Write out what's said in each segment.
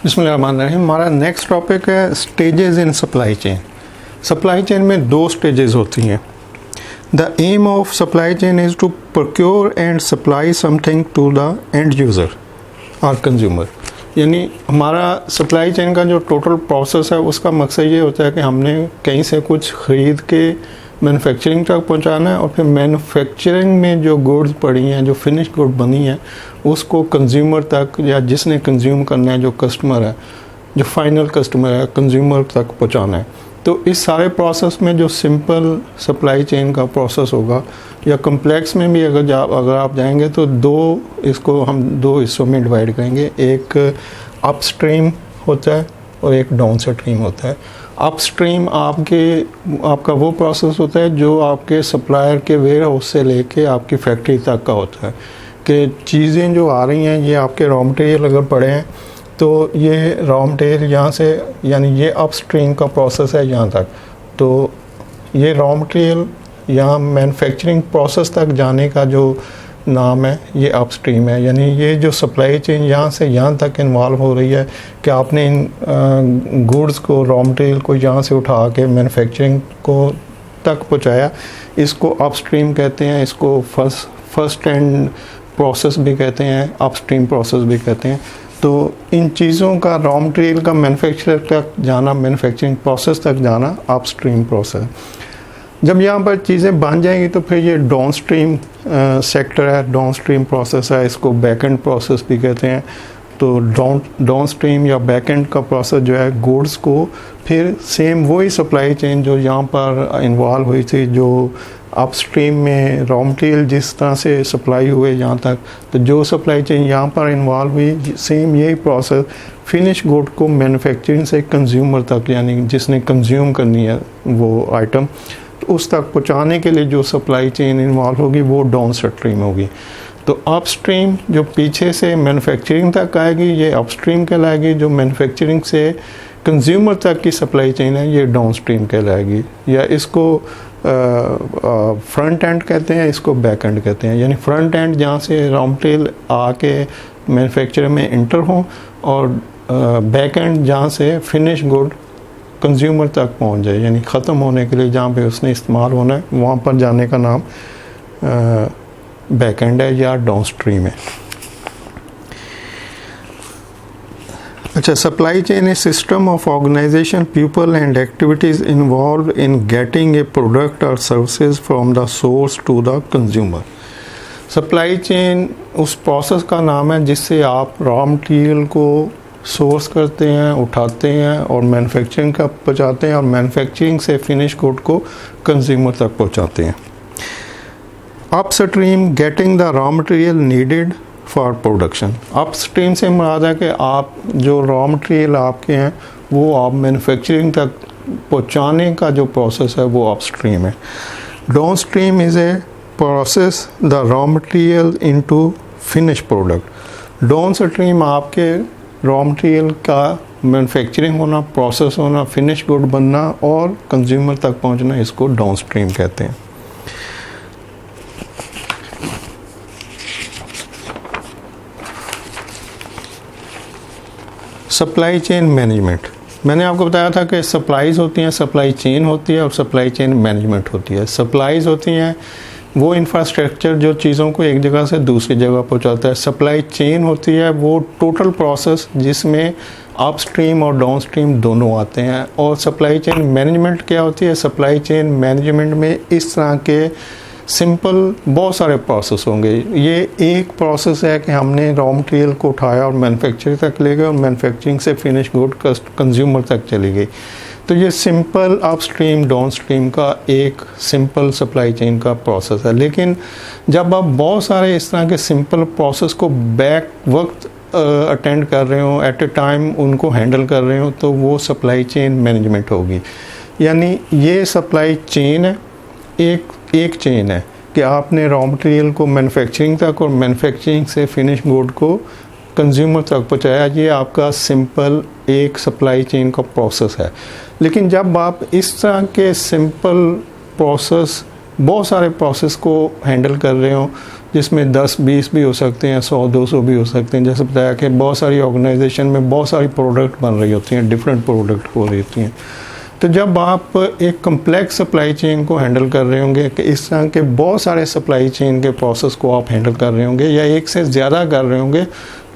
बिस्मिल्लाहिर्रहमानिर्रहीम। हमारा next topic है stages in supply chain. Supply chain में दो स्टेजेस होती हैं। The aim of supply chain is to procure and supply something to the end user और कंज्यूमर। यानी हमारा सप्लाई चेन का जो टोटल प्रोसेस है उसका मकसद ये होता है कि हमने कहीं से कुछ ख़रीद के मैन्युफैक्चरिंग तक पहुंचाना है और फिर मैन्युफैक्चरिंग में जो गुड्स पड़ी हैं, जो फिनिश गुड बनी है, उसको कंज्यूमर तक या जिसने कंज्यूम करना है, जो कस्टमर है, जो फाइनल कस्टमर है, कंज्यूमर तक पहुंचाना है। तो इस सारे प्रोसेस में जो सिंपल सप्लाई चेन का प्रोसेस होगा या कम्प्लेक्स में भी अगर आप जाएंगे तो इसको हम दो हिस्सों में डिवाइड करेंगे। एक अपस्ट्रीम होता है और एक डाउनस्ट्रीम होता है। अपस्ट्रीम आपका वो प्रोसेस होता है जो आपके सप्लायर के वेयर हाउस से लेके आपकी फैक्ट्री तक का होता है कि चीज़ें जो आ रही हैं, ये आपके रॉ मटेरियल अगर पड़े हैं तो ये रॉ मटेरियल यहाँ से, यानी ये अपस्ट्रीम का प्रोसेस है यहाँ तक। तो ये रॉ मटेरियल यहाँ मैन्युफैक्चरिंग प्रोसेस तक जाने का जो नाम है ये अपस्ट्रीम है। यानी ये जो सप्लाई चेन यहाँ से यहाँ तक इन्वॉल्व हो रही है कि आपने इन गुड्स को, रॉ मटेरियल को यहाँ से उठा के मैन्युफैक्चरिंग को तक पहुँचाया, इसको अपस्ट्रीम कहते हैं। इसको फर्स्ट एंड प्रोसेस भी कहते हैं, अपस्ट्रीम प्रोसेस भी कहते हैं। तो इन चीज़ों का रॉ मटेरियल का मैन्युफैक्चरर तक जाना, मैन्युफैक्चरिंग प्रोसेस तक जाना अपस्ट्रीम प्रोसेस। जब यहाँ पर चीज़ें बन जाएंगी तो फिर ये डाउनस्ट्रीम सेक्टर है, डाउनस्ट्रीम प्रोसेस है, इसको बैकएंड प्रोसेस भी कहते हैं। तो डाउनस्ट्रीम या बैकएंड का प्रोसेस जो है गुड्स को फिर सेम वही सप्लाई चेन जो यहाँ पर इन्वॉल्व हुई थी, जो अपस्ट्रीम में रॉ मटेरियल जिस तरह से सप्लाई हुए यहाँ तक, तो जो सप्लाई चेन यहाँ पर इन्वॉल्व हुई सेम यही प्रोसेस फिनिश गुड को मैन्युफैक्चरिंग से कंज्यूमर तक, यानी जिसने कंज्यूम करनी है वो आइटम, तो उस तक पहुँचाने के लिए जो सप्लाई चेन इन्वॉल्व होगी वो डाउनस्ट्रीम होगी। तो अपस्ट्रीम जो पीछे से मैन्युफैक्चरिंग तक आएगी ये अपस्ट्रीम कहलाएगी। जो मैन्युफैक्चरिंग से कंज्यूमर तक की सप्लाई चेन है ये डाउनस्ट्रीम कहलाएगी। या इसको फ्रंट एंड कहते हैं, इसको बैक एंड कहते हैं। यानी फ्रंट एंड जहाँ से रॉ मटेरियल आके मैन्युफैक्चर में इंटर हों और बैक एंड जहाँ से फिनिश गुड कंज्यूमर तक पहुँच जाए, यानी ख़त्म होने के लिए जहाँ पे उसने इस्तेमाल होना है वहाँ पर जाने का नाम बैक एंड है या डाउनस्ट्रीम है। अच्छा, supply chain is system of organization, people and activities involved in getting a product or services from the source to the consumer। Supply chain उस प्रोसेस का नाम है जिससे आप रॉ मटेरियल को सोर्स करते हैं, उठाते हैं और मैन्युफैक्चरिंग का पहुँचाते हैं और मैन्युफैक्चरिंग से फिनिश गुड को कंज्यूमर तक पहुँचाते हैं। Upstream getting the raw material needed for production. Upstream से मुराद है कि आप जो रॉ मटेरियल आपके हैं वो आप मैन्युफैक्चरिंग तक पहुंचाने का जो प्रोसेस है वो अपस्ट्रीम है। Downstream is a process the raw material into finish product. Downstream आपके रॉ मटेरियल का मैन्युफैक्चरिंग होना, प्रोसेस होना, फिनिश गुड बनना और कंज्यूमर तक पहुंचना, इसको डाउनस्ट्रीम कहते हैं। Supply chain management. मैंने आपको बताया था कि सप्लाईज़ होती हैं, सप्लाई चेन होती है और सप्लाई चेन मैनेजमेंट होती है। सप्लाईज़ होती हैं वो इंफ्रास्ट्रक्चर जो चीज़ों को एक जगह से दूसरी जगह पहुंचाता है। सप्लाई चेन होती है वो टोटल प्रोसेस जिसमें अपस्ट्रीम और डाउनस्ट्रीम दोनों आते हैं। और सप्लाई चेन मैनेजमेंट क्या होती है? सप्लाई चेन मैनेजमेंट में इस तरह के सिंपल बहुत सारे प्रोसेस होंगे। ये एक प्रोसेस है कि हमने रॉ मटेरियल को उठाया और मैन्युफैक्चरिंग तक ले गए और मैन्युफैक्चरिंग से फिनिश गुड कंज्यूमर तक चली गई। तो ये सिंपल अपस्ट्रीम डाउनस्ट्रीम का एक सिंपल सप्लाई चेन का प्रोसेस है। लेकिन जब आप बहुत सारे इस तरह के सिंपल प्रोसेस को बैक वक्त अटेंड कर रहे हो, एट ए टाइम उनको हैंडल कर रहे हो, तो वो सप्लाई चेन मैनेजमेंट होगी। यानी ये सप्लाई चेन है, एक चेन है कि आपने रॉ मटेरियल को मैन्युफैक्चरिंग तक और मैन्युफैक्चरिंग से फिनिश गुड को कंज्यूमर तक पहुंचाया। ये आपका सिंपल एक सप्लाई चेन का प्रोसेस है। लेकिन जब आप इस तरह के सिंपल प्रोसेस, बहुत सारे प्रोसेस को हैंडल कर रहे हो, जिसमें 10-20 भी हो सकते हैं, 100-200 भी हो सकते हैं। जैसे बताया कि बहुत सारी ऑर्गेनाइजेशन में बहुत सारी प्रोडक्ट बन रही होती हैं, डिफरेंट प्रोडक्ट हो रही होती हैं। तो जब आप एक कम्प्लेक्स सप्लाई चेन को हैंडल कर रहे होंगे कि इस तरह के बहुत सारे सप्लाई चेन के प्रोसेस को आप हैंडल कर रहे होंगे या एक से ज़्यादा कर रहे होंगे,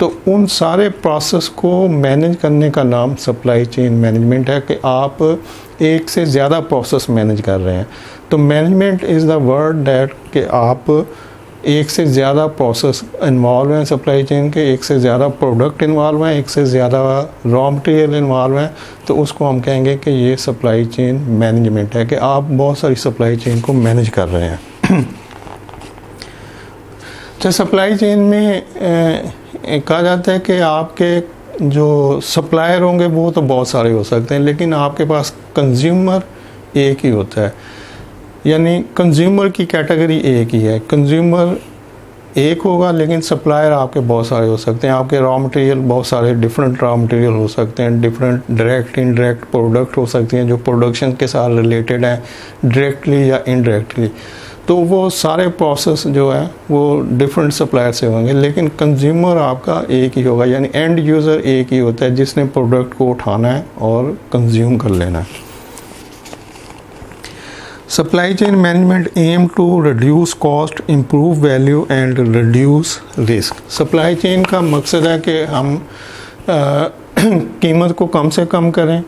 तो उन सारे प्रोसेस को मैनेज करने का नाम सप्लाई चेन मैनेजमेंट है कि आप एक से ज़्यादा प्रोसेस मैनेज कर रहे हैं। तो management is the word that कि आप एक से ज़्यादा प्रोसेस इन्वॉल्व हैं सप्लाई चेन के, एक से ज़्यादा प्रोडक्ट इन्वॉल्व हैं, एक से ज़्यादा रॉ मटेरियल इन्वॉल्व हैं, तो उसको हम कहेंगे कि ये सप्लाई चेन मैनेजमेंट है कि आप बहुत सारी सप्लाई चेन को मैनेज कर रहे हैं। तो सप्लाई चेन में कहा जाता है कि आपके जो सप्लायर होंगे वो तो बहुत सारे हो सकते हैं, लेकिन आपके पास कंज्यूमर एक ही होता है, यानी कंज्यूमर की कैटेगरी एक ही है। कंज्यूमर एक होगा लेकिन सप्लायर आपके बहुत सारे हो सकते हैं। आपके रॉ मटेरियल बहुत सारे डिफरेंट रॉ मटेरियल हो सकते हैं, डिफरेंट डायरेक्ट इनडायरेक्ट प्रोडक्ट हो सकती हैं जो प्रोडक्शन के साथ रिलेटेड हैं डायरेक्टली या इनडायरेक्टली। तो वो सारे प्रोसेस जो है वो डिफरेंट सप्लायर से होंगे, लेकिन कंज्यूमर आपका एक ही होगा, यानी एंड यूज़र एक ही होता है जिसने प्रोडक्ट को उठाना है और कंज्यूम कर लेना है। Supply chain management aim to reduce cost, improve value and reduce risk. Supply chain का मकसद है कि हम कीमत को कम से कम करें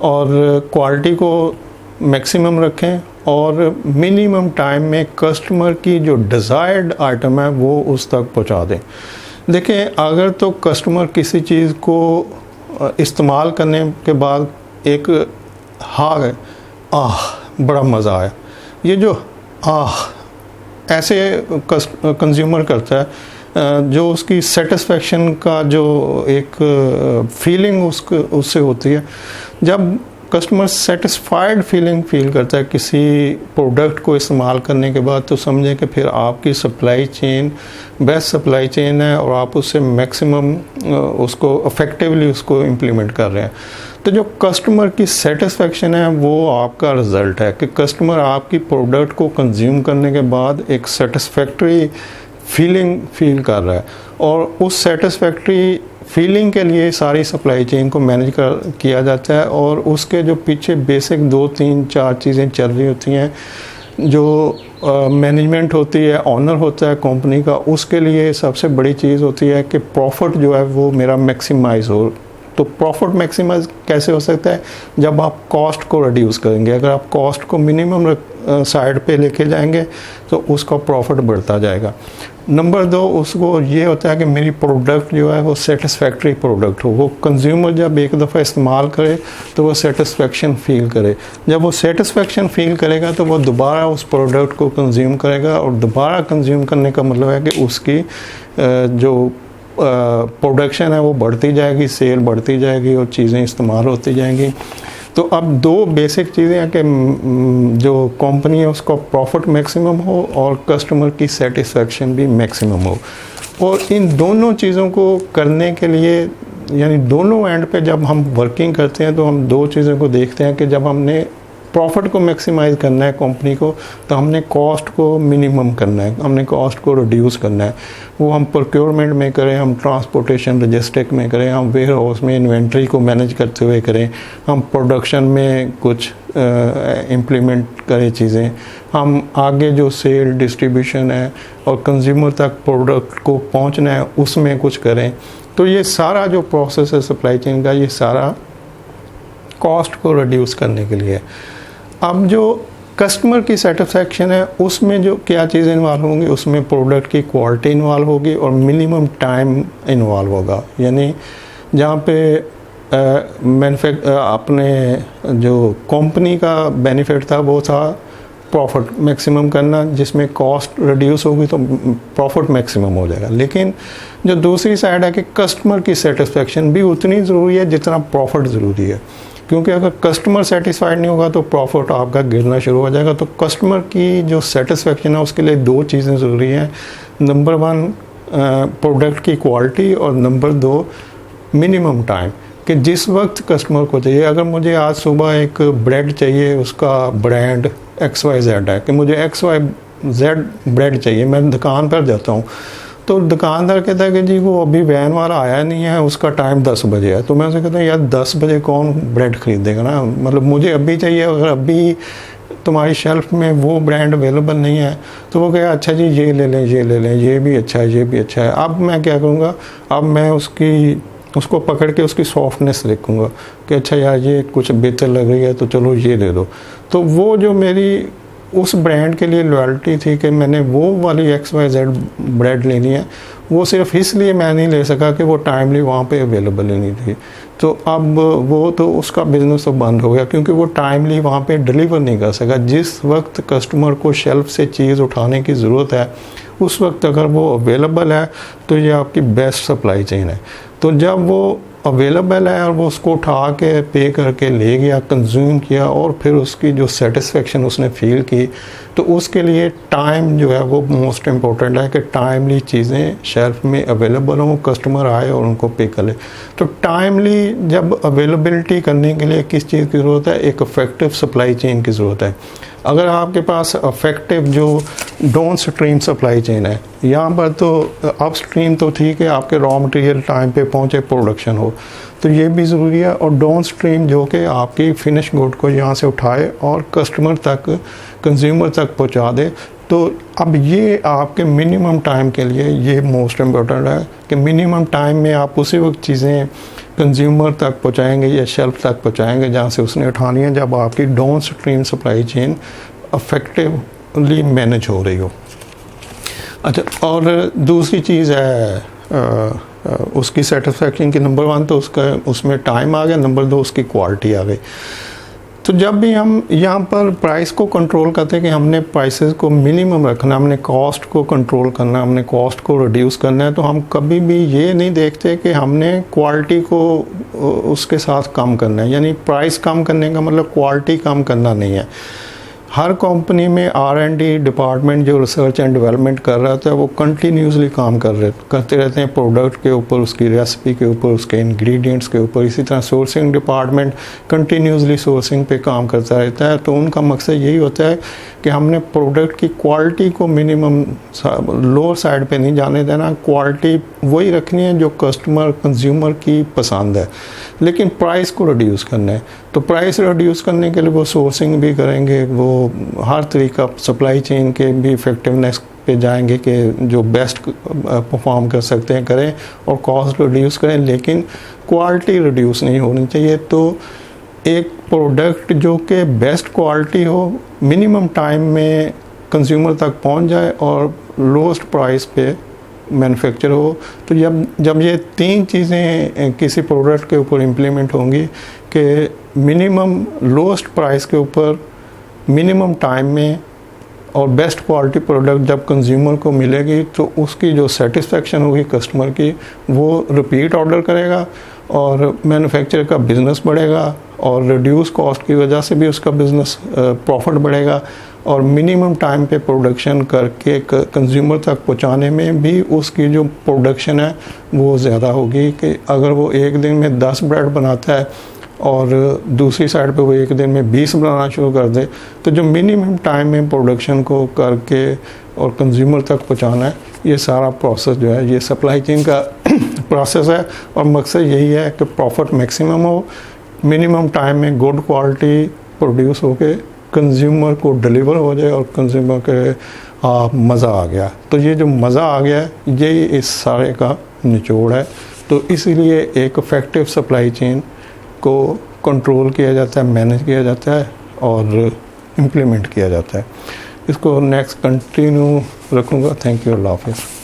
और क्वालिटी को मैक्सिमम रखें और मिनिमम टाइम में कस्टमर की जो डिज़ायर्ड आइटम है वो उस तक पहुंचा दें। देखिए, अगर तो कस्टमर किसी चीज़ को इस्तेमाल करने के बाद एक बड़ा मज़ा आया, ये जो ऐसे कंज्यूमर करता है, जो उसकी सेटिस्फेक्शन का जो एक फीलिंग उससे होती है। जब कस्टमर सेटिस्फाइड फीलिंग फील करता है किसी प्रोडक्ट को इस्तेमाल करने के बाद, तो समझे कि फिर आपकी supply chain best supply chain है और आप उससे मैक्सिमम उसको इफ़ेक्टिवली उसको इम्प्लीमेंट कर रहे हैं। तो जो कस्टमर की सेटिस्फेक्शन है वो आपका रिज़ल्ट है कि कस्टमर आपकी प्रोडक्ट को कंज्यूम करने के बाद एक सेटिस्फैक्ट्री फीलिंग फील कर रहा है, और उस सेटिस्फैक्ट्री फीलिंग के लिए सारी सप्लाई चेन को मैनेज किया जाता है। और उसके जो पीछे बेसिक 2-3-4 चीज़ें चल रही होती हैं, जो मैनेजमेंट होती है, ऑनर होता है कंपनी का, उसके लिए सबसे बड़ी चीज़ होती है कि प्रॉफिट जो है वो मेरा मैक्सिमाइज हो। तो प्रॉफिट मैक्सिमाइज कैसे हो सकता है? जब आप कॉस्ट को रिड्यूस करेंगे। अगर आप कॉस्ट को मिनिमम साइड पे लेके जाएंगे तो उसका प्रॉफिट बढ़ता जाएगा। नंबर 2, उसको ये होता है कि मेरी प्रोडक्ट जो है वो सेटिस्फैक्ट्री प्रोडक्ट हो, वो कंज्यूमर जब एक दफ़ा इस्तेमाल करे तो वो सेटिस्फैक्शन फील करे। जब वो सेटिस्फैक्शन फील करेगा तो वो दोबारा उस प्रोडक्ट को कंज्यूम करेगा, और दोबारा कंज्यूम करने का मतलब है कि उसकी जो प्रोडक्शन है वो बढ़ती जाएगी, सेल बढ़ती जाएगी और चीज़ें इस्तेमाल होती जाएंगी। तो अब 2 बेसिक चीज़ें हैं कि जो कंपनी है उसका प्रॉफिट मैक्सिमम हो और कस्टमर की सेटिस्फैक्शन भी मैक्सिमम हो। और इन दोनों चीज़ों को करने के लिए, यानी दोनों एंड पे जब हम वर्किंग करते हैं तो हम 2 चीज़ों को देखते हैं कि जब हमने प्रॉफिट को मैक्सिमाइज़ करना है कंपनी को, तो हमने कॉस्ट को मिनिमम करना है, हमने कॉस्ट को रिड्यूस करना है। वो हम प्रोक्योरमेंट में करें, हम ट्रांसपोर्टेशन लॉजिस्टिक में करें, हम वेयर हाउस में इन्वेंट्री को मैनेज करते हुए करें, हम प्रोडक्शन में कुछ इम्प्लीमेंट करें चीज़ें, हम आगे जो सेल डिस्ट्रीब्यूशन है और कंज्यूमर तक प्रोडक्ट को पहुंचना है उसमें कुछ करें। तो ये सारा जो प्रोसेस है सप्लाई चेन का, ये सारा कॉस्ट को रिड्यूस करने के लिए। अब जो कस्टमर की सेटिस्फैक्शन है उसमें जो क्या चीज़ें इन्वॉल्व होंगी, उसमें प्रोडक्ट की क्वालिटी इन्वॉल्व होगी और मिनिमम टाइम इन्वॉल्व होगा। यानी जहाँ पे अपने जो कंपनी का बेनिफिट था वो था प्रॉफिट मैक्सिमम करना, जिसमें कॉस्ट रिड्यूस होगी तो प्रॉफिट मैक्सिमम हो जाएगा। लेकिन जो दूसरी साइड है कि कस्टमर की सेटिस्फैक्शन भी उतनी ज़रूरी है जितना प्रॉफिट ज़रूरी है, क्योंकि अगर कस्टमर सेटिस्फाइड नहीं होगा तो प्रॉफिट आपका गिरना शुरू हो जाएगा। तो कस्टमर की जो सेटिस्फैक्शन है उसके लिए 2 चीज़ें ज़रूरी हैं। नंबर 1 प्रोडक्ट की क्वालिटी, और नंबर 2 मिनिमम टाइम, कि जिस वक्त कस्टमर को चाहिए। अगर मुझे आज सुबह एक ब्रेड चाहिए, उसका ब्रांड XYZ है, कि मुझे XY जेड ब्रेड चाहिए, मैं दुकान पर जाता हूँ तो दुकानदार कहता है कि जी वो अभी वैन वाला आया नहीं है, उसका टाइम 10 बजे है। तो मैं उसे कहता हूँ यार 10 बजे कौन ब्रेड ख़रीदेगा ना, मतलब मुझे अभी चाहिए, अगर अभी तुम्हारी शेल्फ में वो ब्रांड अवेलेबल नहीं है तो वो कहेगा अच्छा जी ये ले लें, ये ले लें, ये भी अच्छा है, ये भी अच्छा है। अब मैं क्या करूँगा, अब मैं उसको पकड़ के उसकी सॉफ्टनेस देखूँगा कि अच्छा यार ये कुछ बेहतर लग रही है तो चलो ये दे दो। तो वो जो मेरी उस ब्रांड के लिए लॉयल्टी थी कि मैंने वो वाली XYZ ब्रेड लेनी है, वो सिर्फ इसलिए मैं नहीं ले सका कि वो टाइमली वहाँ पे अवेलेबल ही नहीं थी। तो अब वो तो उसका बिज़नेस तो बंद हो गया क्योंकि वो टाइमली वहाँ पे डिलीवर नहीं कर सका। जिस वक्त कस्टमर को शेल्फ से चीज़ उठाने की ज़रूरत है उस वक्त अगर वो अवेलेबल है तो ये आपकी बेस्ट सप्लाई चेन है। तो जब वो अवेलेबल है और वो उसको उठा के पे करके ले गया, कंज्यूम किया और फिर उसकी जो सेटिस्फेक्शन उसने फील की, तो उसके लिए टाइम जो है वो मोस्ट इम्पोर्टेंट है कि टाइमली चीज़ें शेल्फ में अवेलेबल हों, कस्टमर आए और उनको पे कर ले। तो टाइमली जब अवेलेबिलिटी करने के लिए किस चीज़ की ज़रूरत है, एक इफेक्टिव सप्लाई चेन की ज़रूरत है। अगर आपके पास इफेक्टिव जो डाउन स्ट्रीम सप्लाई चेन है, यहाँ पर तो अप स्ट्रीम तो ठीक है, आपके रॉ मटेरियल टाइम पे पहुँचे, प्रोडक्शन हो, तो ये भी ज़रूरी है। और डाउन स्ट्रीम जो कि आपकी फिनिश गुड को यहाँ से उठाए और कस्टमर तक, कंज्यूमर तक पहुँचा दे। तो अब ये आपके मिनिमम टाइम के लिए ये मोस्ट इम्पोर्टेंट है कि मिनिमम टाइम में आप उसी वक्त चीज़ें कंज्यूमर तक पहुँचाएंगे या शेल्फ तक पहुँचाएंगे जहाँ से उसने उठानी है, जब आपकी down stream supply chain effectively manage हो रही हो। अच्छा, और दूसरी चीज़ है उसकी सेटिस्फेक्शन की। नंबर 1 तो उसमें टाइम आ गया, नंबर 2 उसकी क्वालिटी आ गई। तो जब भी हम यहाँ पर प्राइस को कंट्रोल करते हैं कि हमने प्राइसेस को मिनिमम रखना, हमने कॉस्ट को कंट्रोल करना, हमने कॉस्ट को रिड्यूस करना है, तो हम कभी भी ये नहीं देखते कि हमने क्वालिटी को उसके साथ कम करना है। यानी प्राइस कम करने का मतलब क्वालिटी कम करना नहीं है। हर कंपनी में R&D डिपार्टमेंट जो रिसर्च एंड डेवलपमेंट कर रहा था वो कंटिन्यूसली काम करते रहते हैं प्रोडक्ट के ऊपर, उसकी रेसिपी के ऊपर, उसके इंग्रेडिएंट्स के ऊपर। इसी तरह सोर्सिंग डिपार्टमेंट कंटिन्यूसली सोर्सिंग पे काम करता रहता है। तो उनका मकसद यही होता है कि हमने प्रोडक्ट की क्वालिटी को मिनिमम लोअर साइड पे नहीं जाने देना, क्वालिटी वही रखनी है जो कस्टमर कंज्यूमर की पसंद है, लेकिन प्राइस को रिड्यूस करना है। तो प्राइस रिड्यूस करने के लिए वो सोर्सिंग भी करेंगे, वो हर तरीका सप्लाई चेन के भी इफेक्टिवनेस पे जाएंगे कि जो बेस्ट परफॉर्म कर सकते हैं करें और कॉस्ट रिड्यूस करें, लेकिन क्वालिटी रिड्यूस नहीं होनी चाहिए। तो एक प्रोडक्ट जो कि बेस्ट क्वालिटी हो, मिनिमम टाइम में कंज्यूमर तक पहुंच जाए और लोएस्ट प्राइस पे मैन्युफैक्चर हो, तो जब ये 3 चीज़ें किसी प्रोडक्ट के ऊपर इम्प्लीमेंट होंगी कि मिनिमम लोएस्ट प्राइस के ऊपर, मिनिमम टाइम में और बेस्ट क्वालिटी प्रोडक्ट जब कंज्यूमर को मिलेगी, तो उसकी जो सेटिस्फेक्शन होगी कस्टमर की, वो रिपीट ऑर्डर करेगा और मैन्युफैक्चरर का बिज़नेस बढ़ेगा और रिड्यूस कॉस्ट की वजह से भी उसका बिज़नेस प्रॉफिट बढ़ेगा और मिनिमम टाइम पे प्रोडक्शन करके कंज्यूमर तक पहुंचाने में भी उसकी जो प्रोडक्शन है वो ज़्यादा होगी। कि अगर वो एक दिन में 10 ब्रेड बनाता है और दूसरी साइड पे वो एक दिन में 20 बनाना शुरू कर दे, तो जो मिनिमम टाइम में प्रोडक्शन को करके और कंज्यूमर तक पहुंचाना है, ये सारा प्रोसेस जो है ये सप्लाई चेन का प्रोसेस है। और मकसद यही है कि प्रॉफिट मैक्सिमम हो, मिनिमम टाइम में गुड क्वालिटी प्रोड्यूस होके कंज्यूमर को डिलीवर हो जाए और कंज्यूमर के मज़ा आ गया। तो ये जो मज़ा आ गया है ये इस सारे का निचोड़ है। तो इसीलिए एक इफेक्टिव सप्लाई चेन को कंट्रोल किया जाता है, मैनेज किया जाता है और इम्प्लीमेंट किया जाता है। इसको नेक्स्ट कंटिन्यू रखूँगा। थैंक यू, अल्लाह हाफ़िज़।